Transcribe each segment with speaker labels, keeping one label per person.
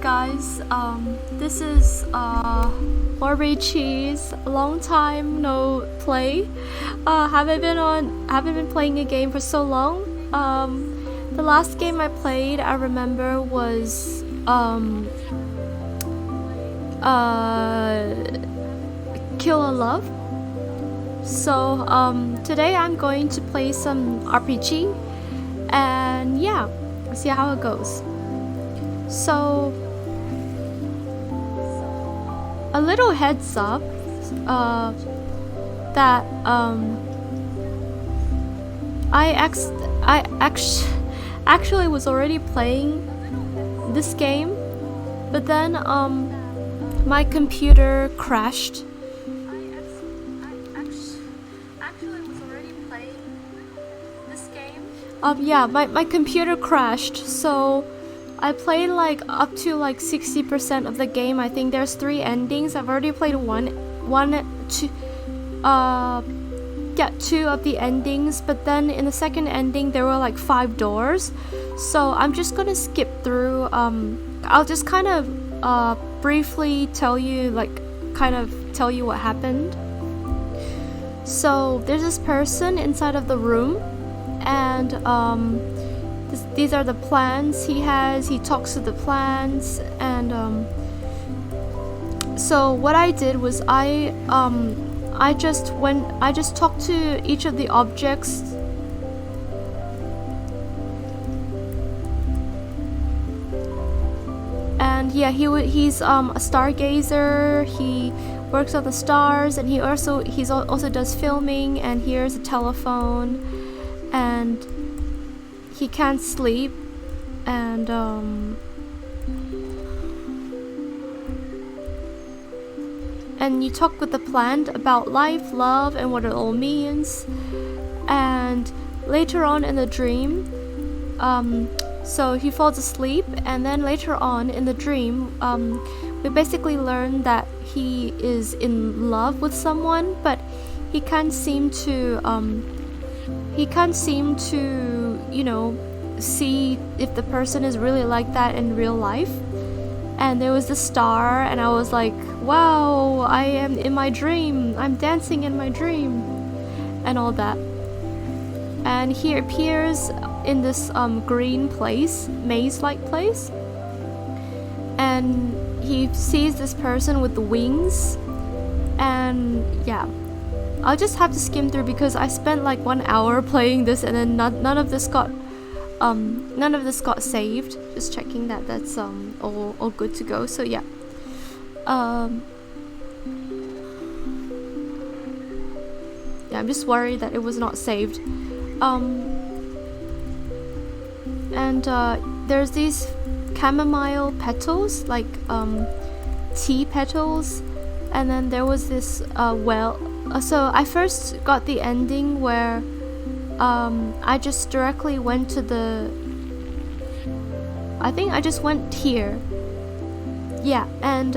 Speaker 1: guys, this is Orby Cheese. A long time no play. Haven't been playing a game for so long. The last game I played, I remember, was Kill a Love. So today I'm going to play some RPG, and yeah, see how it goes. So, a little heads up that I actually was already playing this game, but then my computer crashed. Yeah, my computer crashed, so I played like up to like 60% of the game. I think there's 3 endings. I've already played two of the endings, but then in the second ending there were like 5 doors. So I'm just gonna skip through. I'll just kind of briefly tell you what happened. So there's this person inside of the room, and these are the plans he has. He talks to the plans, and so what I did was I just talked to each of the objects. And yeah, he's a stargazer. He works on the stars, and he also does filming. And here's a telephone, and he can't sleep, and you talk with the plant about life, love, and what it all means. And later on in the dream, so he falls asleep, and then later on in the dream, we basically learn that he is in love with someone, but he can't seem to see if the person is really like that in real life. And there was the star, and I was like, wow, I am in my dream, I'm dancing in my dream, and all that. And he appears in this green place, maze-like place, and he sees this person with the wings. And yeah, I'll just have to skim through because I spent like 1 hour playing this, and then none of this got saved. Just checking that that's all good to go. So yeah, yeah, I'm just worried that it was not saved. And there's these chamomile petals, like tea petals, and then there was this well. So I first got the ending where I just directly went to I think I just went here. Yeah, and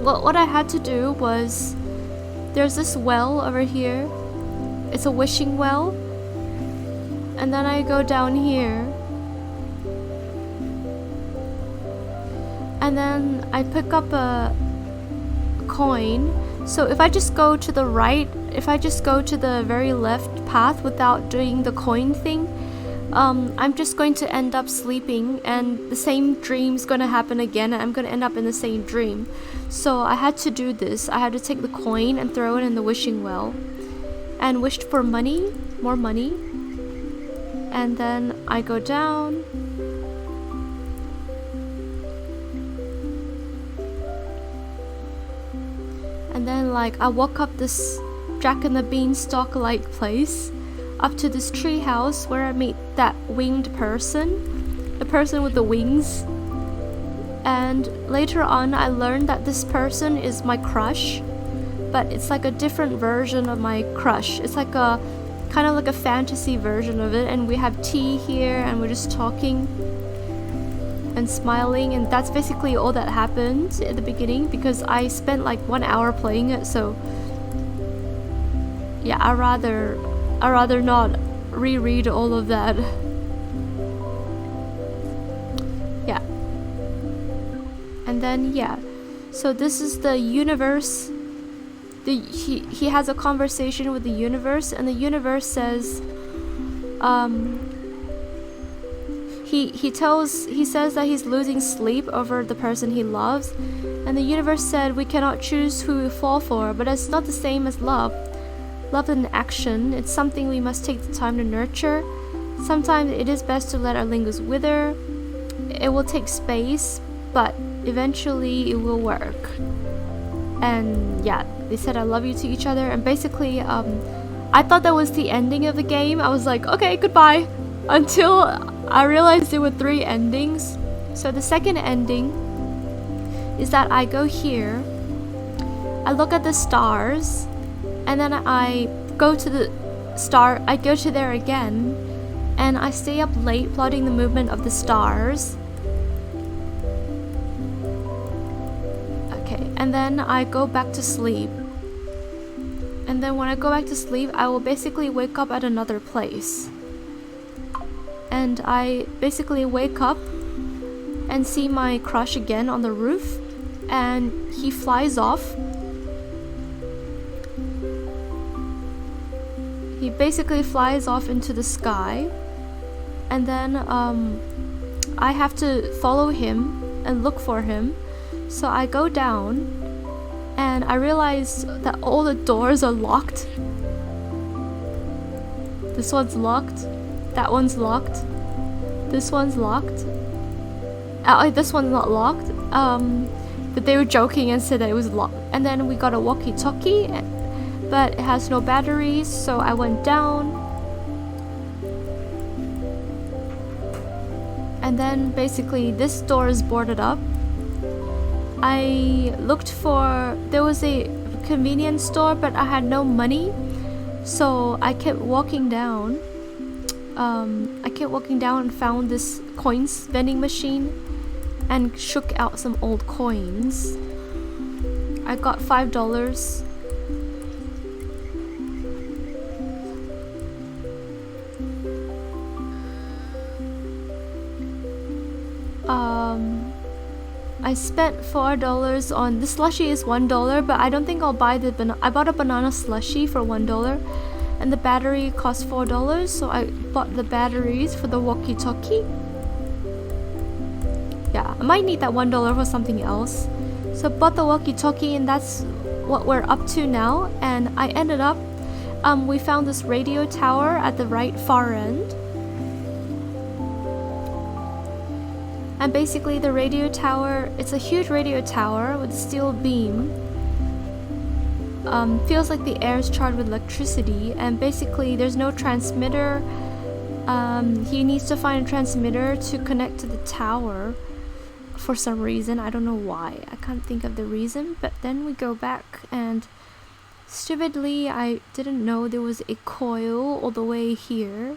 Speaker 1: what I had to do was, there's this well over here. It's a wishing well. And then I go down here, and then I pick up a coin. So if I just go to the right, if I just go to the very left path without doing the coin thing, I'm just going to end up sleeping, and the same dream's gonna happen again, and I'm gonna end up in the same dream. So I had to do this. I had to take the coin and throw it in the wishing well, and wished for money, more money. And then I go down, and then like I walk up this Jack and the Beanstalk like place, up to this tree house where I meet that winged person, the person with the wings. And later on I learned that this person is my crush, but it's like a different version of my crush. It's like a kind of like a fantasy version of it, and we have tea here, and we're just talking and smiling, and that's basically all that happened at the beginning because I spent like 1 hour playing it. So yeah, I rather not reread all of that. And then yeah, so this is the universe. He has a conversation with the universe, and the universe says, he says that he's losing sleep over the person he loves, and the universe said we cannot choose who we fall for, but it's not the same as love. Love is an action. It's something we must take the time to nurture. Sometimes it is best to let our lingers wither. It will take space, but eventually it will work. And yeah, they said I love you to each other, and basically I thought that was the ending of the game. I was like, okay, goodbye, until I realized there were 3 endings. So the second ending is that I go here, I look at the stars, and then I go to there again, and I stay up late plotting the movement of the stars. Okay, and then I go back to sleep. And then when I go back to sleep, I will basically wake up at another place. And I basically wake up and see my crush again on the roof, and he flies off. He basically flies off into the sky, and then I have to follow him and look for him. So I go down, and I realize that all the doors are locked. This one's locked. That one's locked. This one's locked. This one's not locked. But they were joking and said that it was locked. And then we got a walkie-talkie, but it has no batteries, so I went down. And then basically this door is boarded up. I looked for, there was a convenience store, but I had no money, so I kept walking down. And found this coins vending machine and shook out some old coins. I got $5. I spent $4 on the slushie is $1, but I don't think I'll buy the banana. I bought a banana slushie for $1, and the battery cost $4, so I bought the batteries for the walkie-talkie. Yeah, I might need that $1 for something else. So I bought the walkie-talkie, and that's what we're up to now. And I ended up, we found this radio tower at the right far end. And basically the radio tower, it's a huge radio tower with a steel beam. Feels like the air is charged with electricity, and basically there's no transmitter. He needs to find a transmitter to connect to the tower for some reason. I don't know why. I can't think of the reason. But then we go back, and stupidly I didn't know there was a coil all the way here.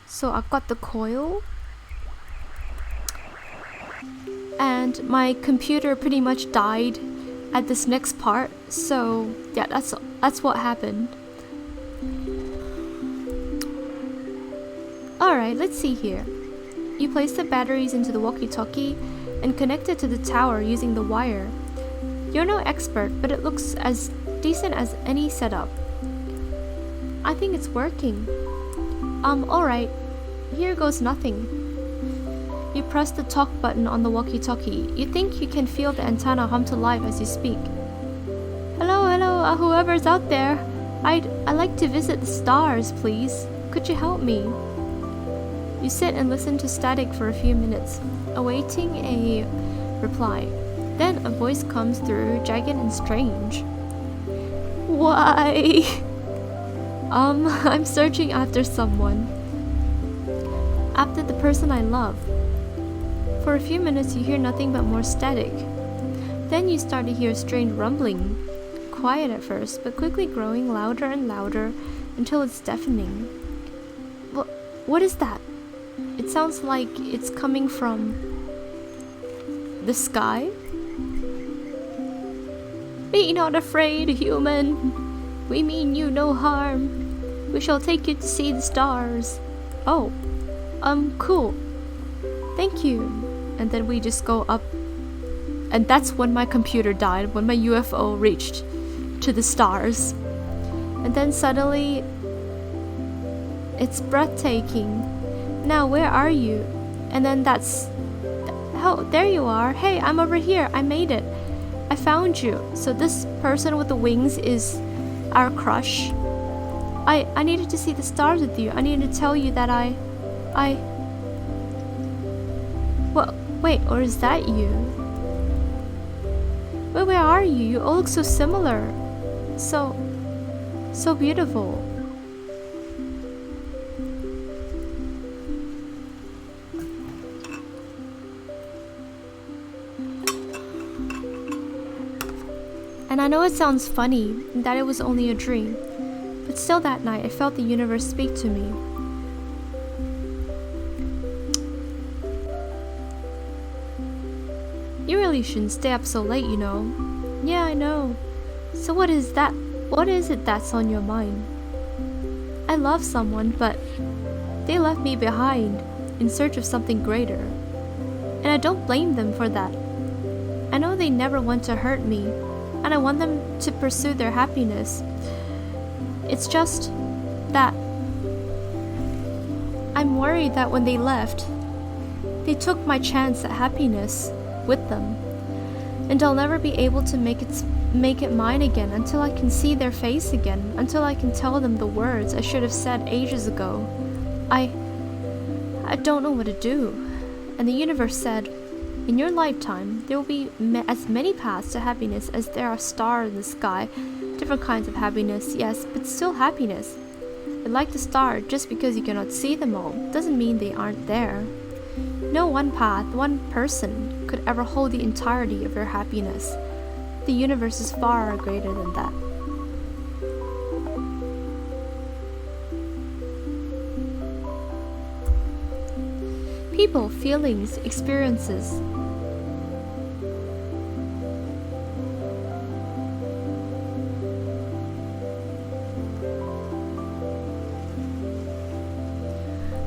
Speaker 1: So I've got the coil. And my computer pretty much died at this next part, so yeah, that's what happened. Alright, let's see here. You place the batteries into the walkie-talkie and connect it to the tower using the wire. You're no expert, but it looks as decent as any setup. I think it's working. Alright, here goes nothing. You press the talk button on the walkie-talkie. You think you can feel the antenna hum to life as you speak. Hello, whoever's out there. I'd like to visit the stars, please. Could you help me? You sit and listen to static for a few minutes, awaiting a reply. Then a voice comes through, jagged and strange. Why? I'm searching after someone. After the person I love. For a few minutes you hear nothing but more static. Then you start to hear a strange rumbling. Quiet at first, but quickly growing louder and louder until it's deafening. What is that? It sounds like it's coming from the sky. Be not afraid, human. We mean you no harm. We shall take you to see the stars. Oh, cool. Thank you. and then we just go up. And that's when my computer died, when my UFO reached to the stars. And then suddenly, it's breathtaking. Now, where are you? And then oh, there you are. Hey, I'm over here. I made it. I found you. So this person with the wings is our crush. I needed to see the stars with you. I needed to tell you that well, wait, or is that you? Wait, where are you? You all look so similar. So beautiful. And I know it sounds funny, and that it was only a dream, but still that night I felt the universe speak to me. You really shouldn't stay up so late, you know. Yeah, I know. So what is that? What is it that's on your mind? I love someone, but they left me behind in search of something greater. And I don't blame them for that. I know they never want to hurt me, and I want them to pursue their happiness. It's just that I'm worried that when they left, they took my chance at happiness with them, and I'll never be able to make it mine again until I can see their face again, until I can tell them the words I should have said ages ago. I don't know what to do. And the universe said, in your lifetime, there will be as many paths to happiness as there are stars in the sky. Different kinds of happiness, yes, but still happiness. And like the star, just because you cannot see them all, doesn't mean they aren't there. No one path, one person, could ever hold the entirety of your happiness. The universe is far greater than that. People, feelings, experiences.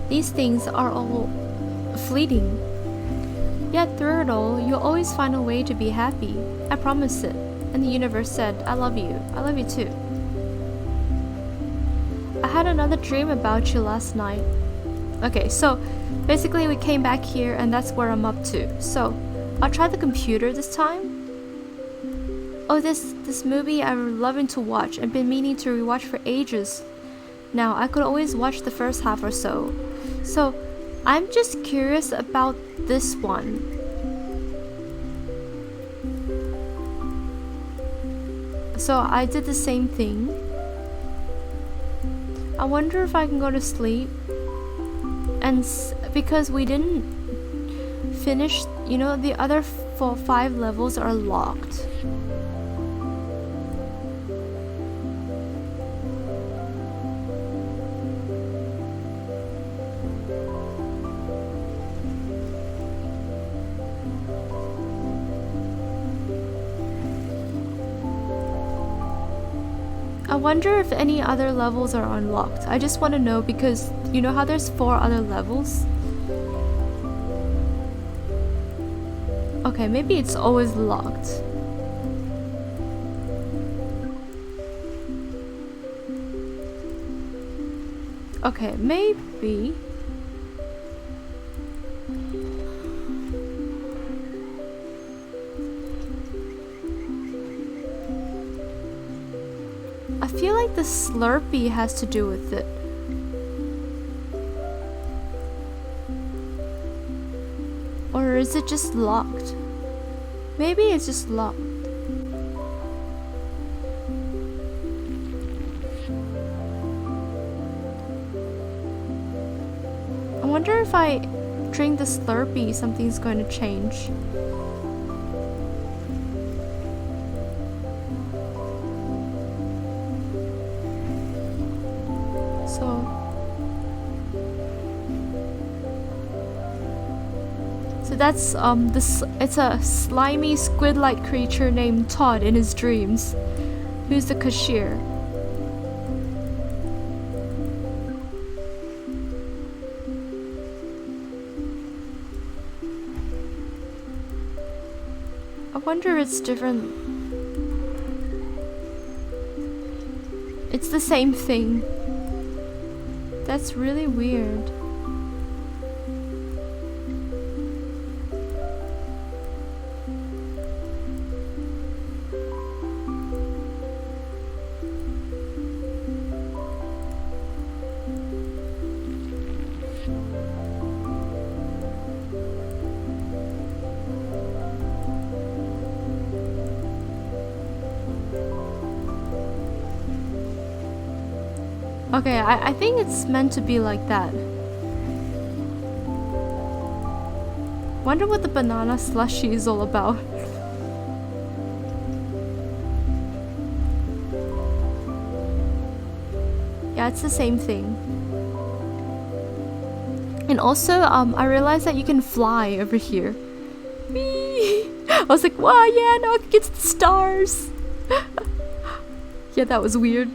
Speaker 1: These things are all fleeting. Yet through it all, you'll always find a way to be happy. I promise it. And the universe said, I love you. I love you too. I had another dream about you last night. Okay, so basically we came back here and that's where I'm up to. So I'll try the computer this time. Oh, this movie I'm loving to watch. I've been meaning to rewatch for ages. Now, I could always watch the first half or so. So I'm just curious about this one. So I did the same thing. I wonder if I can go to sleep. And because we didn't finish, you know, the other 5 levels are locked. I wonder if any other levels are unlocked. I just want to know because you know how there's 4 other levels? Okay, maybe it's always locked. Okay, maybe. I feel like the Slurpee has to do with it. Or is it just locked? Maybe it's just locked. I wonder if I drink the Slurpee, something's going to change. So that's it's a slimy squid-like creature named Todd in his dreams, who's the cashier. I wonder if it's different. It's the same thing. That's really weird. Okay, I think it's meant to be like that. Wonder what the banana slushy is all about. Yeah, it's the same thing. And also, I realized that you can fly over here. Whee! I was like, wow, yeah, now I can get to the stars. Yeah, that was weird.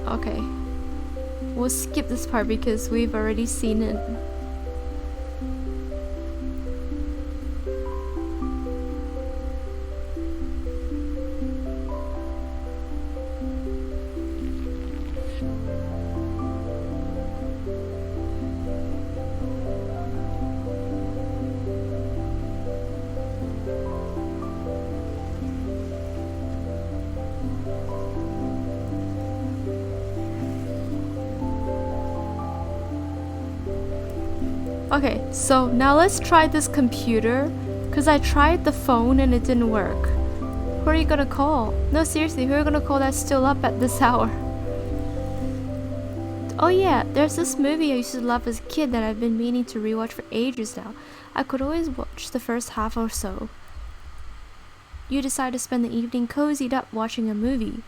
Speaker 1: Okay, we'll skip this part because we've already seen it. Okay, so now let's try this computer, because I tried the phone and it didn't work. Who are you gonna call? No, seriously, who are you gonna call that's still up at this hour? Oh yeah, there's this movie I used to love as a kid that I've been meaning to rewatch for ages now. I could always watch the first half or so. You decide to spend the evening cozied up watching a movie.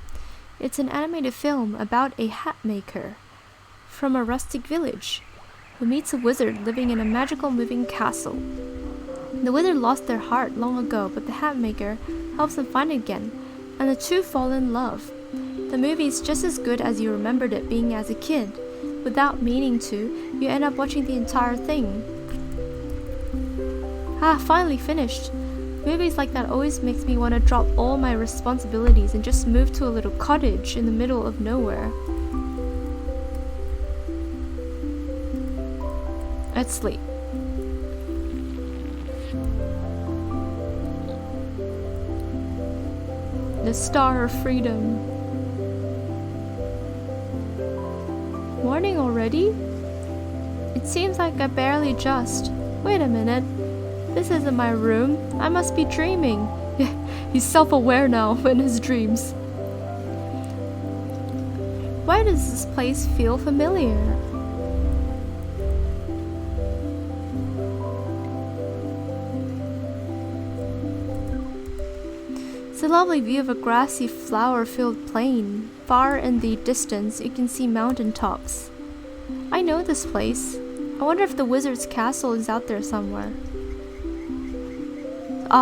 Speaker 1: It's an animated film about a hat maker from a rustic village who meets a wizard living in a magical moving castle. The wizard lost their heart long ago, but the hat maker helps them find it again, and the two fall in love. The movie is just as good as you remembered it being as a kid. Without meaning to, you end up watching the entire thing. Finally finished. Movies like that always makes me want to drop all my responsibilities and just move to a little cottage in the middle of nowhere. Let's sleep. The Star of Freedom. Morning already? It seems like I barely just. Wait a minute. This isn't my room. I must be dreaming. He's self-aware now in his dreams. Why does this place feel familiar? It's a lovely view of a grassy, flower-filled plain. Far in the distance, you can see mountain tops. I know this place. I wonder if the wizard's castle is out there somewhere.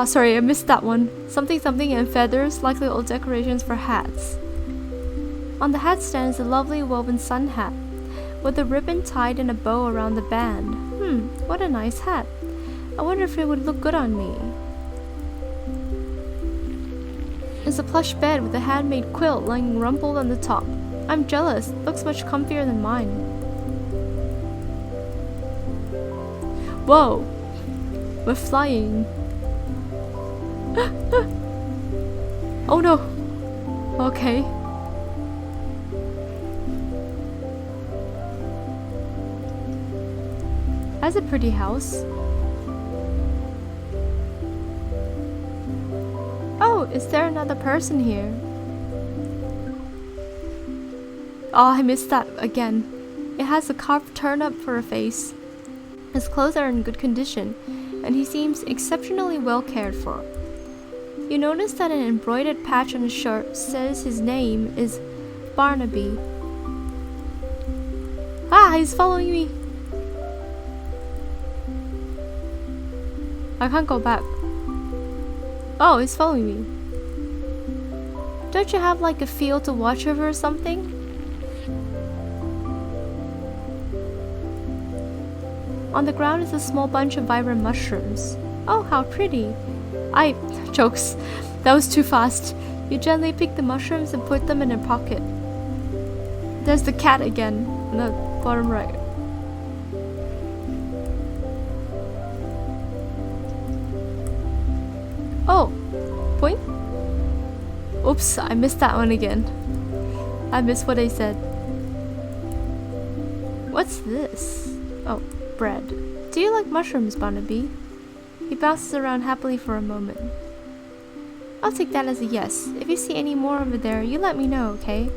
Speaker 1: Sorry, I missed that one. Something something and feathers, likely old decorations for hats. On the hat stand is a lovely woven sun hat, with a ribbon tied in a bow around the band. What a nice hat. I wonder if it would look good on me. There's a plush bed with a handmade quilt lying rumpled on the top. I'm jealous. Looks much comfier than mine. Whoa! We're flying. Oh no! Okay. That's a pretty house. Oh, is there another person here? Oh, I missed that again. It has a carved turnip for a face. His clothes are in good condition, and he seems exceptionally well cared for. You notice that an embroidered patch on his shirt says his name is Barnaby. He's following me. I can't go back. Oh, he's following me. Don't you have like a field to watch over or something? On the ground is a small bunch of vibrant mushrooms. Oh, how pretty. Jokes. That was too fast. You gently pick the mushrooms and put them in a pocket. There's the cat again, in the bottom right. Oh, point? Oops, I missed that one again. I missed what I said. What's this? Oh, bread. Do you like mushrooms, Barnaby? He bounces around happily for a moment. I'll take that as a yes. If you see any more over there, you let me know, okay?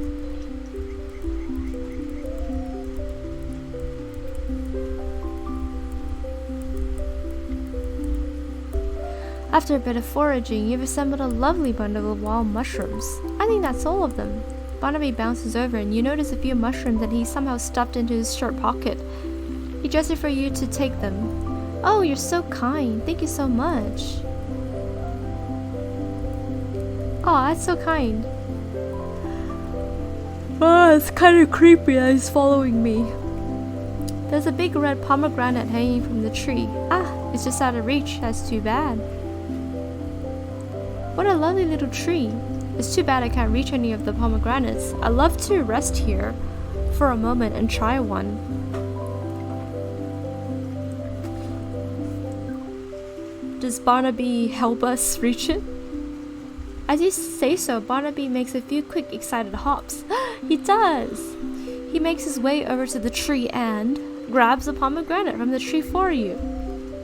Speaker 1: After a bit of foraging, you've assembled a lovely bundle of wild mushrooms. I think that's all of them. Barnaby bounces over and you notice a few mushrooms that he somehow stuffed into his shirt pocket. He gestures for you to take them. Oh, you're so kind. Thank you so much. Oh, that's so kind. Oh, it's kind of creepy that he's following me. There's a big red pomegranate hanging from the tree. Ah, it's just out of reach. That's too bad. What a lovely little tree. It's too bad I can't reach any of the pomegranates. I'd love to rest here for a moment and try one. Does Barnaby help us reach it? As you say so, Barnaby makes a few quick, excited hops. He does! He makes his way over to the tree and grabs a pomegranate from the tree for you.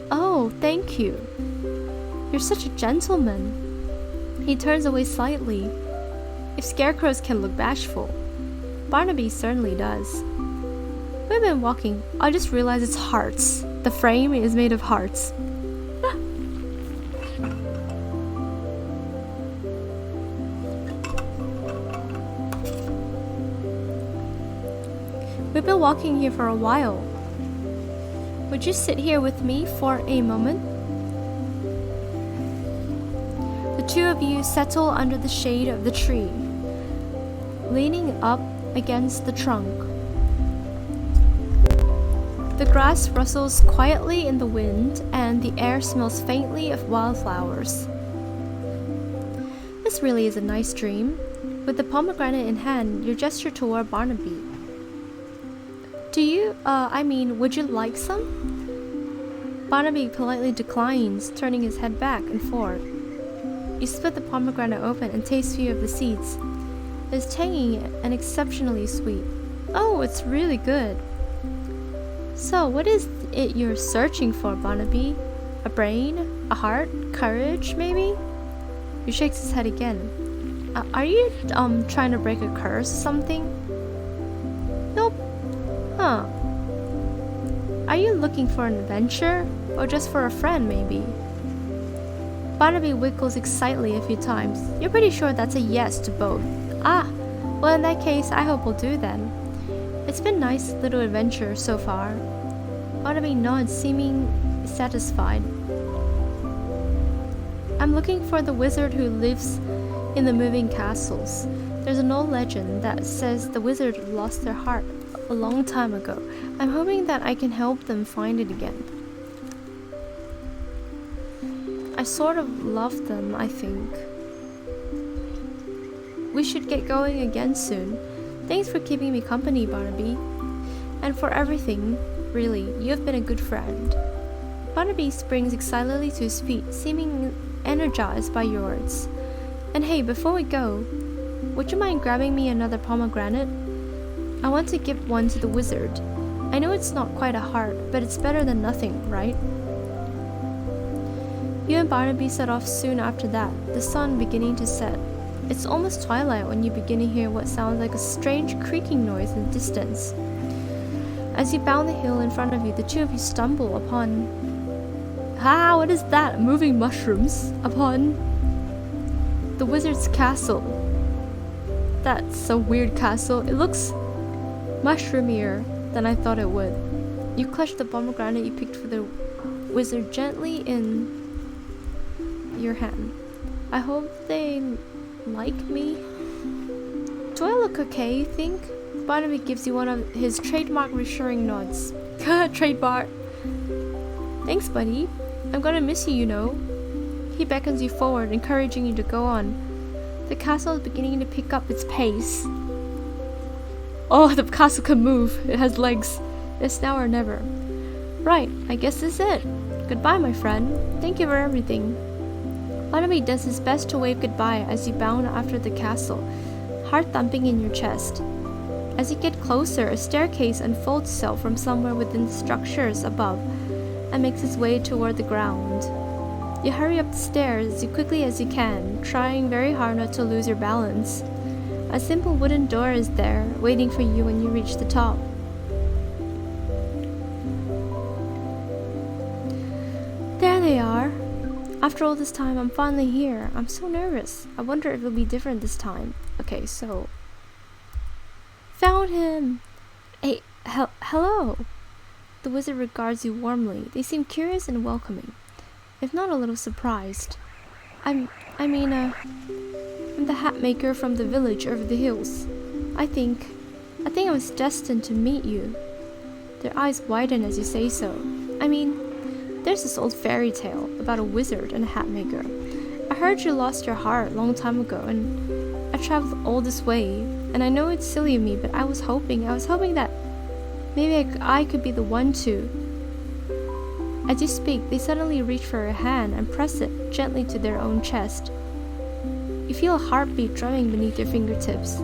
Speaker 1: Oh, thank you. You're such a gentleman. He turns away slightly. If scarecrows can look bashful, Barnaby certainly does. We've been walking. I just realized it's hearts. The frame is made of hearts. We've been walking here for a while. Would you sit here with me for a moment? The two of you settle under the shade of the tree, leaning up against the trunk. The grass rustles quietly in the wind, and the air smells faintly of wildflowers. This really is a nice dream. With the pomegranate in hand, you gesture toward Barnaby. Would you like some? Barnaby politely declines, turning his head back and forth. You split the pomegranate open and taste a few of the seeds. It's tangy and exceptionally sweet. Oh, it's really good. So, what is it you're searching for, Barnaby? A brain? A heart? Courage, maybe? He shakes his head again. Are you, trying to break a curse or something? Nope. Huh. Are you looking for an adventure? Or just for a friend, maybe? Barnaby wiggles excitedly a few times. You're pretty sure that's a yes to both. Ah, well in that case, I hope we'll do then. It's been a nice little adventure so far. Barnaby nods, seeming satisfied. I'm looking for the wizard who lives in the moving castles. There's an old legend that says the wizard lost their heart a long time ago. I'm hoping that I can help them find it again. I sort of love them, I think. We should get going again soon. Thanks for keeping me company, Barnaby. And for everything, really, you have been a good friend. Barnaby springs excitedly to his feet, seeming energized by your words. And hey, before we go, would you mind grabbing me another pomegranate? I want to give one to the wizard. I know it's not quite a heart, but it's better than nothing, right? You and Barnaby set off soon after that, the sun beginning to set. It's almost twilight when you begin to hear what sounds like a strange creaking noise in the distance. As you bound the hill in front of you, the two of you stumble upon... what is that? Moving mushrooms upon the wizard's castle. That's a weird castle. It looks mushroomier than I thought it would. You clutch the pomegranate you picked for the wizard gently in your hand. I hope they like me. Do I look okay, you think? Barnaby gives you one of his trademark reassuring nods. Trademark. Thanks, buddy. I'm gonna miss you, you know. He beckons you forward, encouraging you to go on. The castle is beginning to pick up its pace. Oh, the castle can move. It has legs. It's now or never. Right, I guess this is it. Goodbye, my friend. Thank you for everything. Onami does his best to wave goodbye as you bound after the castle, heart thumping in your chest. As you get closer, a staircase unfolds itself from somewhere within the structures above and makes its way toward the ground. You hurry up the stairs as quickly as you can, trying very hard not to lose your balance. A simple wooden door is there, waiting for you when you reach the top. There they are. After all this time, I'm finally here. I'm so nervous. I wonder if it'll be different this time. Okay, so... Found him! Hey, hello! The wizard regards you warmly. They seem curious and welcoming, if not a little surprised. I'm the hat maker from the village over the hills. I think I was destined to meet you. Their eyes widen as you say so. I mean, there's this old fairy tale about a wizard and a hat maker. I heard you lost your heart a long time ago, and I've traveled all this way. And I know it's silly of me, but I was hoping that maybe I could be the one to. As you speak, they suddenly reach for a hand and press it gently to their own chest. You feel a heartbeat drumming beneath your fingertips.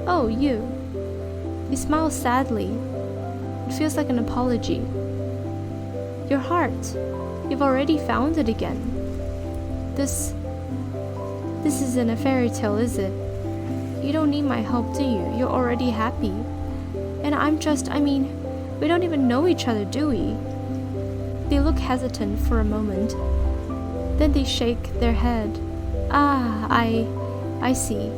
Speaker 1: Oh, you. You smile sadly. It feels like an apology. Your heart. You've already found it again. This isn't a fairy tale, is it? You don't need my help, do you? You're already happy. And we don't even know each other, do we? They look hesitant for a moment. Then they shake their head. Ah, I see.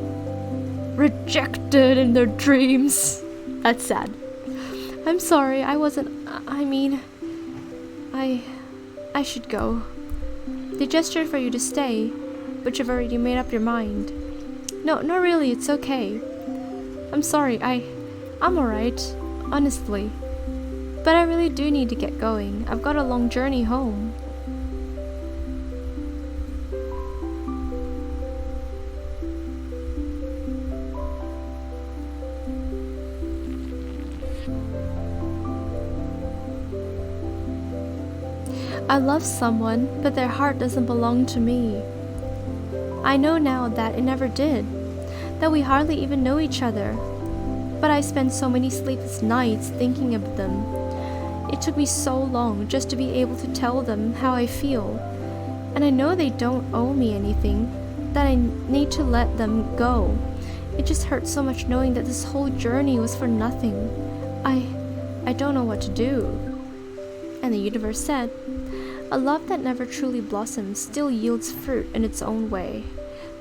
Speaker 1: Rejected in their dreams. That's sad. I'm sorry, I should go. They gestured for you to stay, but you've already made up your mind. No, not really, it's okay. I'm sorry, I'm alright, honestly. But I really do need to get going. I've got a long journey home. I love someone, but their heart doesn't belong to me. I know now that it never did, that we hardly even know each other. But I spent so many sleepless nights thinking of them. It took me so long just to be able to tell them how I feel. And I know they don't owe me anything, that I need to let them go. It just hurts so much knowing that this whole journey was for nothing. I don't know what to do. And the universe said, a love that never truly blossoms still yields fruit in its own way.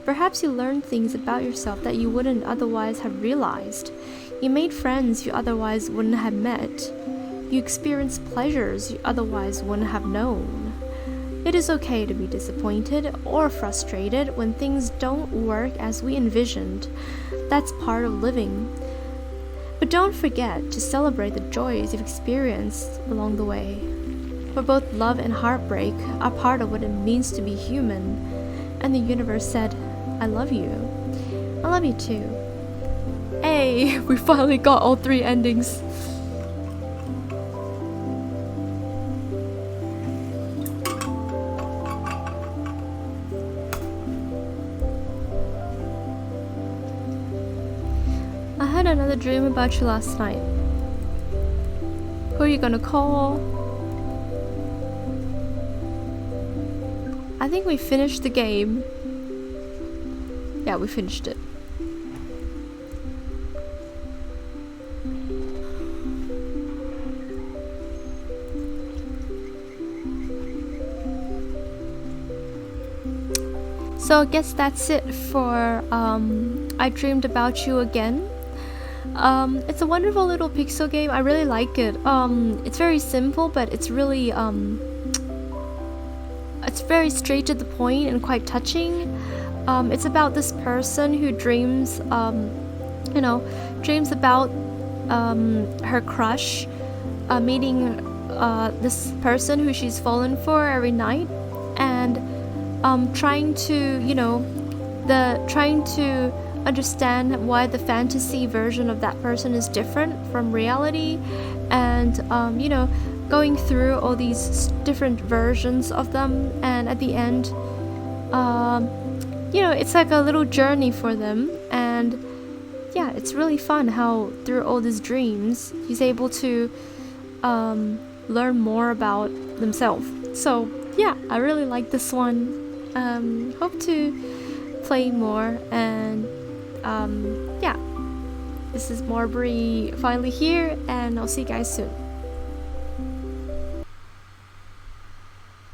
Speaker 1: Perhaps you learned things about yourself that you wouldn't otherwise have realized. You made friends you otherwise wouldn't have met. You experienced pleasures you otherwise wouldn't have known. It is okay to be disappointed or frustrated when things don't work as we envisioned. That's part of living. But don't forget to celebrate the joys you've experienced along the way. For both love and heartbreak are part of what it means to be human. And the universe said, I love you. I love you too. Hey, we finally got all 3 endings. I had another dream about you last night. Who are you gonna call? I think we finished the game. Yeah, we finished it. So I guess that's it for I Dreamed About You Again. It's a wonderful little pixel game. I really like it. It's very simple, but it's really it's very straight to the point and quite touching. It's about this person who dreams dreams about her crush meeting this person who she's fallen for every night, and trying to, you know, trying to understand why the fantasy version of that person is different from reality, and you know, going through all these different versions of them, and at the end, you know, it's like a little journey for them. And yeah, it's really fun how through all these dreams he's able to learn more about themselves. So yeah, I really like this one. Hope to play more, and yeah, this is Marbury finally here, and I'll see you guys soon.